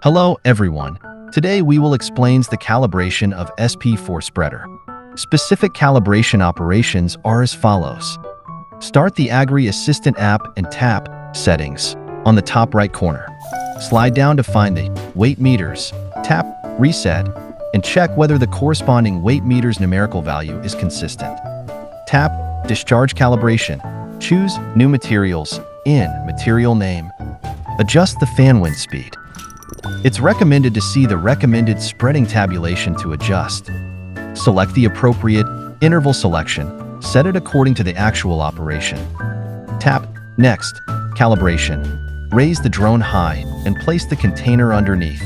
Hello everyone. Today we will explain the calibration of SP4 spreader. Specific calibration operations are as follows. Start the Agri Assistant app and tap Settings on the top right corner. Slide down to find the weight meters, tap Reset, and check whether the corresponding weight meter's numerical value is consistent. Tap Discharge Calibration. Choose New Materials in Material Name. Adjust the fan wind speed. It's recommended to see the recommended spreading tabulation to adjust. Select the appropriate interval selection. Set it according to the actual operation. Tap Next, Calibration. Raise the drone high and place the container underneath.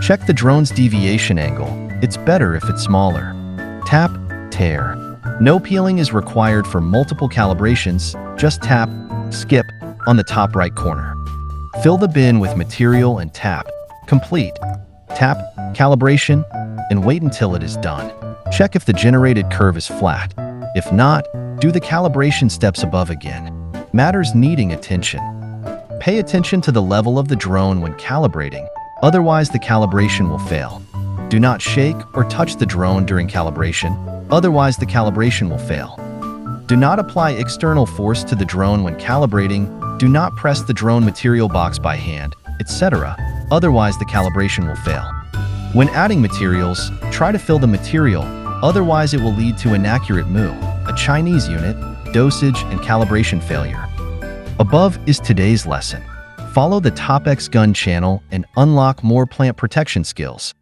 Check the drone's deviation angle. It's better if it's smaller. Tap Tear. No peeling is required for multiple calibrations. Just tap Skip on the top right corner. Fill the bin with material and tap Complete. Tap Calibration and wait until it is done. Check if the generated curve is flat. If not, do the calibration steps above again. Matters needing attention. Pay attention to the level of the drone when calibrating, otherwise the calibration will fail. Do not shake or touch the drone during calibration, otherwise the calibration will fail. Do not apply external force to the drone when calibrating. Do not press the drone material box by hand, etc. Otherwise the calibration will fail. When adding materials, try to fill the material, otherwise it will lead to inaccurate mu, a Chinese unit, dosage, and calibration failure. Above is today's lesson. Follow the Topxgun channel and unlock more plant protection skills.